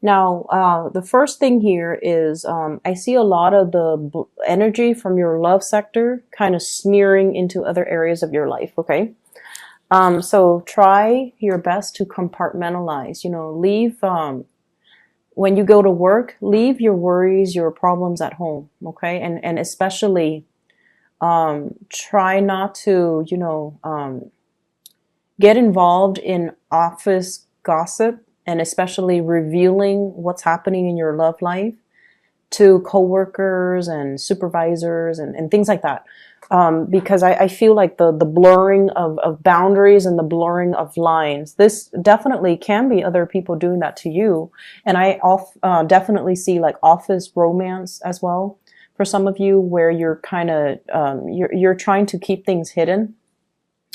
Now, the first thing here is I see a lot of the energy from your love sector kind of smearing into other areas of your life, okay? So try your best to compartmentalize, leave, when you go to work, leave your worries, your problems at home, okay? And especially, try not to, get involved in office gossip and especially revealing what's happening in your love life to coworkers and supervisors and things like that. Because I feel like the blurring of boundaries and the blurring of lines, this definitely can be other people doing that to you. And I definitely see like office romance as well for some of you, where you're kind of, you're trying to keep things hidden.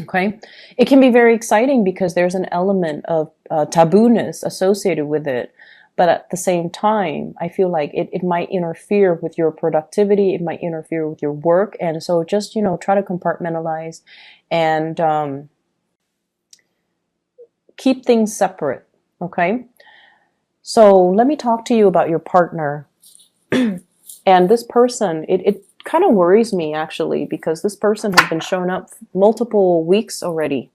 Okay. It can be very exciting because there's an element of tabooness associated with it. But at the same time, I feel like it might interfere with your productivity. It might interfere with your work. And so just, try to compartmentalize and keep things separate. Okay. So let me talk to you about your partner. And this person, it kind of worries me actually, because this person has been showing up multiple weeks already.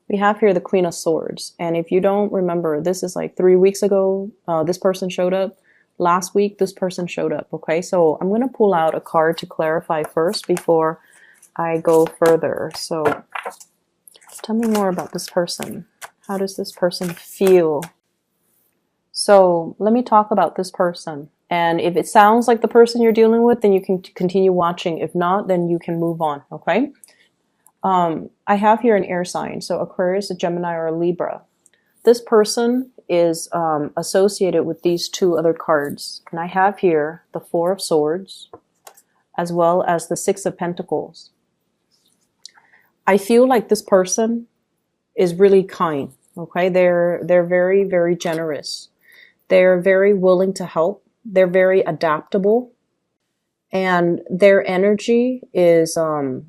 We have here the Queen of Swords. And if you don't remember, this is like 3 weeks ago, this person showed up. Last week, this person showed up. Okay, so I'm going to pull out a card to clarify first before I go further. So tell me more about this person. How does this person feel? So let me talk about this person. And if it sounds like the person you're dealing with, then you can continue watching. If not, then you can move on. Okay. I have here an air sign, so Aquarius, a Gemini, or a Libra. This person is associated with these two other cards. And I have here the Four of Swords, as well as the Six of Pentacles. I feel like this person is really kind, okay? They're very, very generous. They're very willing to help. They're very adaptable. And their energy is,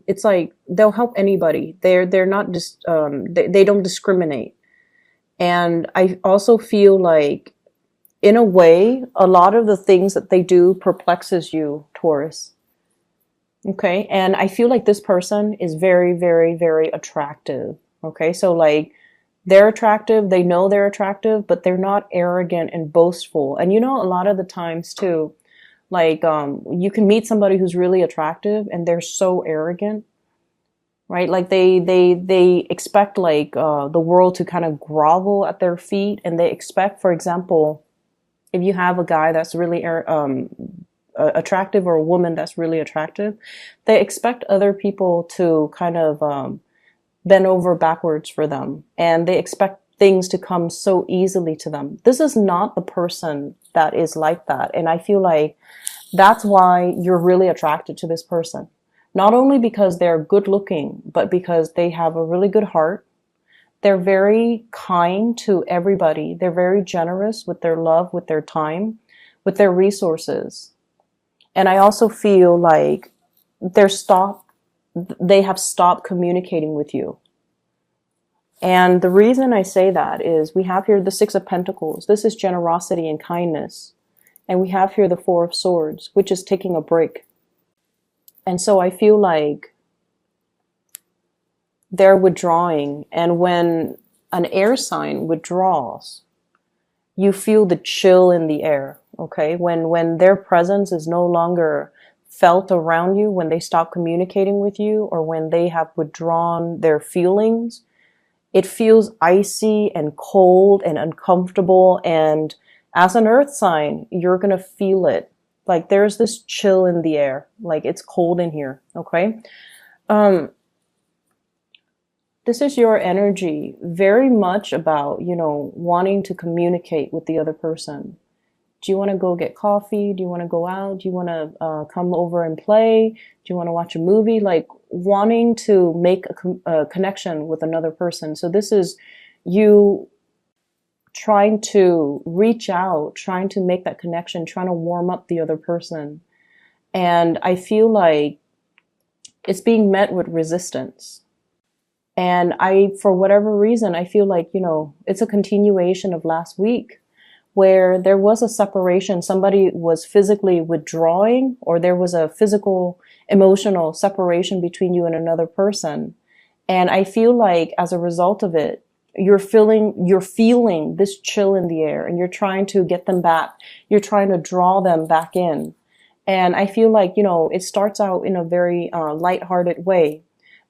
it's like they'll help anybody. They're not just, they don't discriminate. And I also feel like, in a way, a lot of the things that they do perplexes you, Taurus. Okay. And I feel like this person is very, very, very attractive. Okay. So like, they're attractive. They know they're attractive, but they're not arrogant and boastful. And a lot of the times too, like, you can meet somebody who's really attractive and they're so arrogant, right? Like they expect like, the world to kind of grovel at their feet. And they expect, for example, if you have a guy that's really, attractive, or a woman that's really attractive, they expect other people to kind of, bend over backwards for them. And they expect things to come so easily to them. This is not the person that is like that. And I feel like that's why you're really attracted to this person. Not only because they're good looking, but because they have a really good heart. They're very kind to everybody. They're very generous with their love, with their time, with their resources. And I also feel like they have stopped communicating with you. And the reason I say that is we have here the Six of Pentacles. This is generosity and kindness. And we have here the Four of Swords, which is taking a break. And so I feel like they're withdrawing. And when an air sign withdraws, you feel the chill in the air. Okay. When their presence is no longer felt around you, when they stop communicating with you, or when they have withdrawn their feelings, it feels icy and cold and uncomfortable. And as an earth sign, you're going to feel it. Like there's this chill in the air. Like it's cold in here. Okay. This is your energy very much about, wanting to communicate with the other person. Do you want to go get coffee? Do you want to go out? Do you want to come over and play? Do you want to watch a movie? Like wanting to make a connection with another person. So this is you trying to reach out, trying to make that connection, trying to warm up the other person. And I feel like it's being met with resistance. And for whatever reason, I feel like, it's a continuation of last week, where there was a separation. Somebody was physically withdrawing, or there was a physical, emotional separation between you and another person. And I feel like as a result of it, you're feeling this chill in the air, and you're trying to get them back. You're trying to draw them back in. And I feel like, it starts out in a very lighthearted way.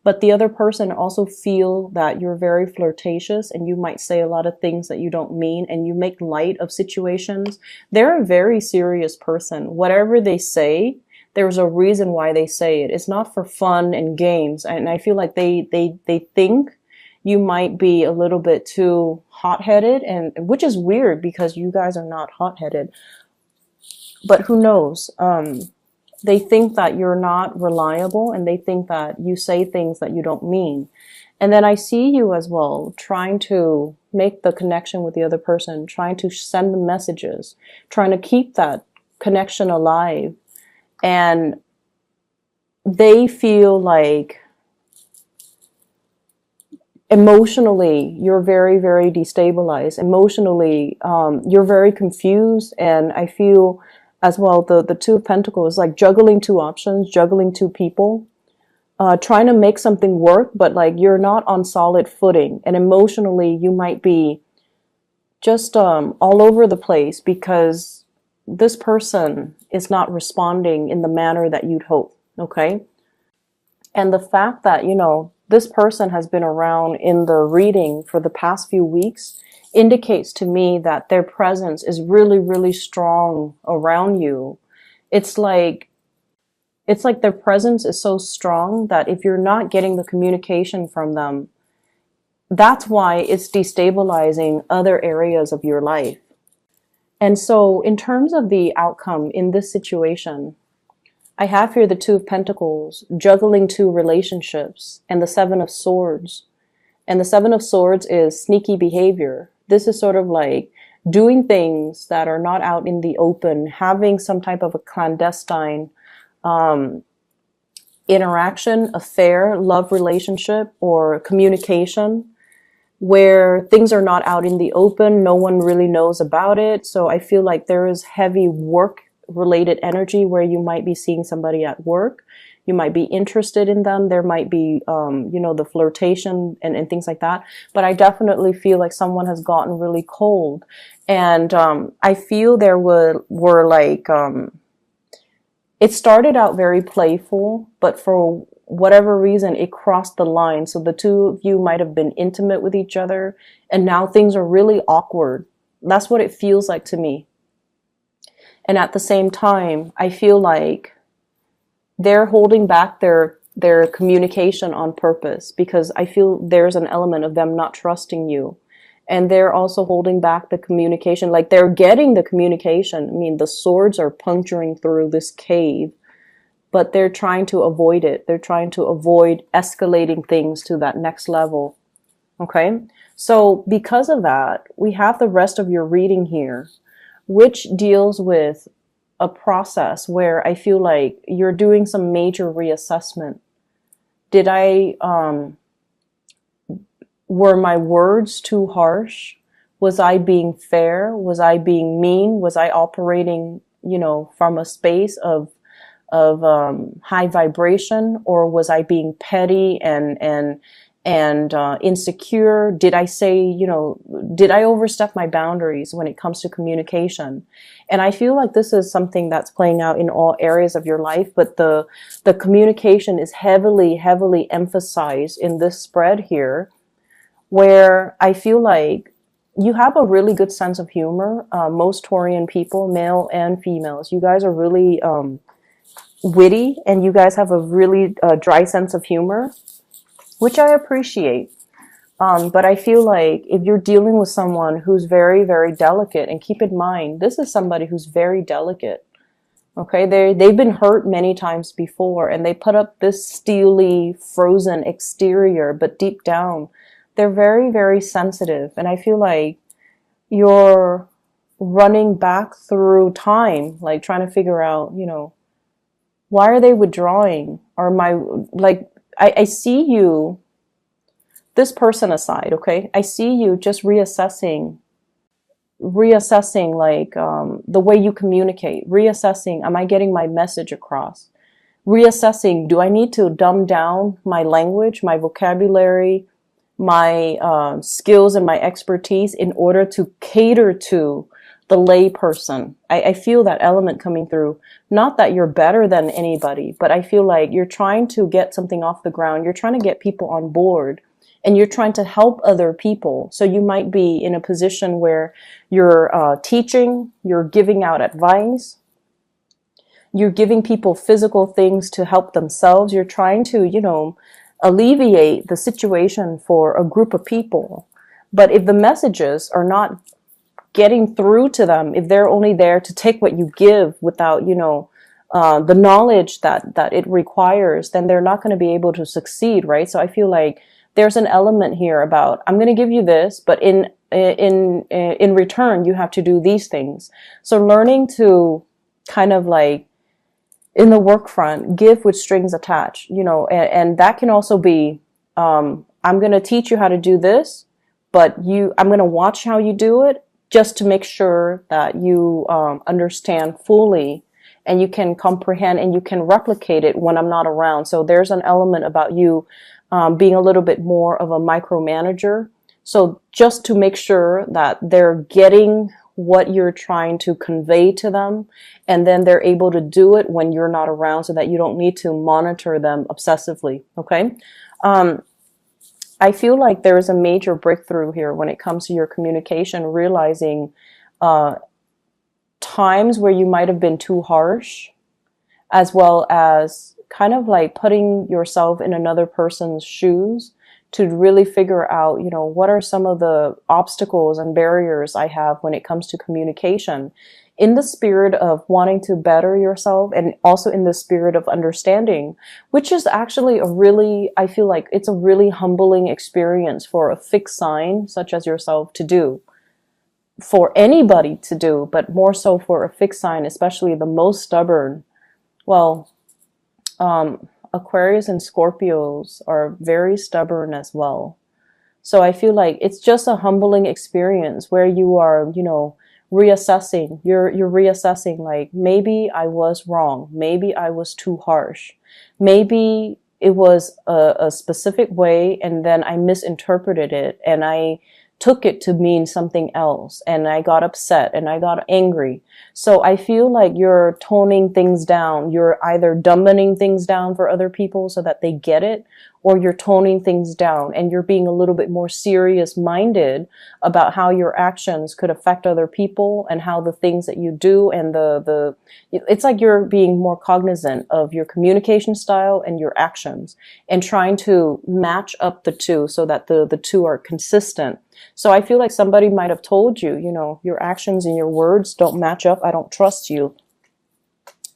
But the other person also feel that you're very flirtatious, and you might say a lot of things that you don't mean, and you make light of situations. They're a very serious person. Whatever they say, there's a reason why they say it. It's not for fun and games. And I feel like they think you might be a little bit too hot-headed, and which is weird because you guys are not hot-headed. But who knows? They think that you're not reliable, and they think that you say things that you don't mean. And then I see you as well trying to make the connection with the other person, trying to send the messages, trying to keep that connection alive. And they feel like emotionally you're very, very destabilized. Emotionally, you're very confused. And I feel as well, the Two of Pentacles is like juggling two options, juggling two people, trying to make something work, but like you're not on solid footing. And emotionally, you might be just all over the place because this person is not responding in the manner that you'd hope. Okay. And the fact that, this person has been around in the reading for the past few weeks indicates to me that their presence is really, really strong around you. It's like their presence is so strong that if you're not getting the communication from them, that's why it's destabilizing other areas of your life. And so in terms of the outcome in this situation, I have here the Two of Pentacles, juggling two relationships, and the Seven of Swords. And the Seven of Swords is sneaky behavior. This is sort of like doing things that are not out in the open, having some type of a clandestine interaction, affair, love relationship, or communication where things are not out in the open. No one really knows about it. So I feel like there is heavy work related energy where you might be seeing somebody at work. You might be interested in them. There might be, the flirtation and things like that. But I definitely feel like someone has gotten really cold. And I feel there were like, it started out very playful, but for whatever reason, it crossed the line. So the two of you might have been intimate with each other, and now things are really awkward. That's what it feels like to me. And at the same time, I feel like they're holding back their communication on purpose, because I feel there's an element of them not trusting you. And they're also holding back the communication. Like they're getting the communication. I mean, the swords are puncturing through this cave, but they're trying to avoid it. They're trying to avoid escalating things to that next level. Okay? So because of that, we have the rest of your reading here, which deals with a process where I feel like you're doing some major reassessment. Were my words too harsh? Was I being fair? Was I being mean? Was I operating, from a space of high vibration, or was I being petty and insecure? Did I say, did I overstep my boundaries when it comes to communication? And I feel like this is something that's playing out in all areas of your life, but the communication is heavily, heavily emphasized in this spread here, where I feel like you have a really good sense of humor. Most Taurian people, male and females, you guys are really witty, and you guys have a really dry sense of humor, which I appreciate. But I feel like if you're dealing with someone who's very, very delicate, and keep in mind, this is somebody who's very delicate. Okay, they've been hurt many times before, and they put up this steely, frozen exterior, but deep down, they're very, very sensitive. And I feel like you're running back through time, like trying to figure out, why are they withdrawing? I see you, this person aside, okay? I see you just reassessing reassessing like the way you communicate, reassessing, am I getting my message across? Reassessing, do I need to dumb down my language, my vocabulary, my skills and my expertise in order to cater to the lay person? I feel that element coming through. Not that you're better than anybody, but I feel like you're trying to get something off the ground. You're trying to get people on board and you're trying to help other people. So you might be in a position where you're teaching, you're giving out advice, you're giving people physical things to help themselves. You're trying to, alleviate the situation for a group of people. But if the messages are not getting through to them, if they're only there to take what you give without, the knowledge that it requires, then they're not going to be able to succeed, right? So I feel like there's an element here about, I'm going to give you this, but in return, you have to do these things. So learning to kind of like, in the work front, give with strings attached, and that can also be, I'm going to teach you how to do this, but I'm going to watch how you do it just to make sure that you understand fully and you can comprehend and you can replicate it when I'm not around. So there's an element about you being a little bit more of a micromanager. So just to make sure that they're getting what you're trying to convey to them, and then they're able to do it when you're not around so that you don't need to monitor them obsessively, okay? I feel like there is a major breakthrough here when it comes to your communication, realizing times where you might have been too harsh, as well as kind of like putting yourself in another person's shoes to really figure out, what are some of the obstacles and barriers I have when it comes to communication, in the spirit of wanting to better yourself and also in the spirit of understanding, which is actually I feel like it's a really humbling experience for a fixed sign such as yourself to do, for anybody to do, but more so for a fixed sign, especially the most stubborn. Well, Aquarius and Scorpios are very stubborn as well. So I feel like it's just a humbling experience where you are, reassessing. You're reassessing, like, maybe I was wrong. Maybe I was too harsh. Maybe it was a specific way and then I misinterpreted it and I took it to mean something else and I got upset and I got angry. So I feel like you're toning things down. You're either dumbing things down for other people so that they get it, or you're toning things down and you're being a little bit more serious minded about how your actions could affect other people and how the things that you do and it's like you're being more cognizant of your communication style and your actions and trying to match up the two so that the two are consistent. So I feel like somebody might have told you, your actions and your words don't match up. I don't trust you.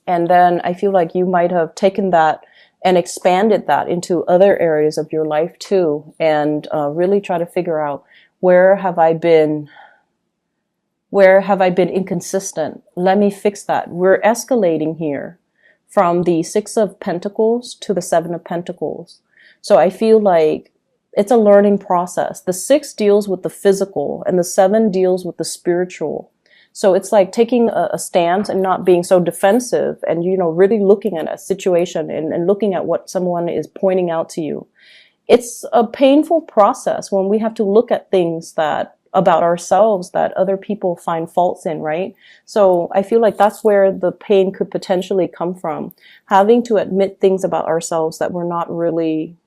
And then I feel like you might have taken that and expanded that into other areas of your life too. And really try to figure out, where have I been inconsistent? Let me fix that. We're escalating here from the 6 of Pentacles to the 7 of Pentacles. So I feel like it's a learning process. The 6 deals with the physical and the 7 deals with the spiritual. So it's like taking a stance and not being so defensive and, really looking at a situation and looking at what someone is pointing out to you. It's a painful process when we have to look at things about ourselves that other people find faults in, right? So I feel like that's where the pain could potentially come from. Having to admit things about ourselves that we're not really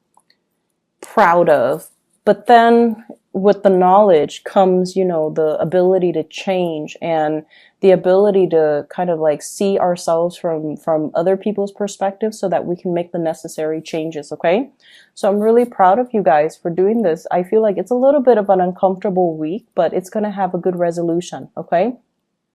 proud of. But then with the knowledge comes, the ability to change and the ability to kind of like see ourselves from other people's perspective so that we can make the necessary changes, okay? So I'm really proud of you guys for doing this. I feel like it's a little bit of an uncomfortable week, but it's going to have a good resolution, okay?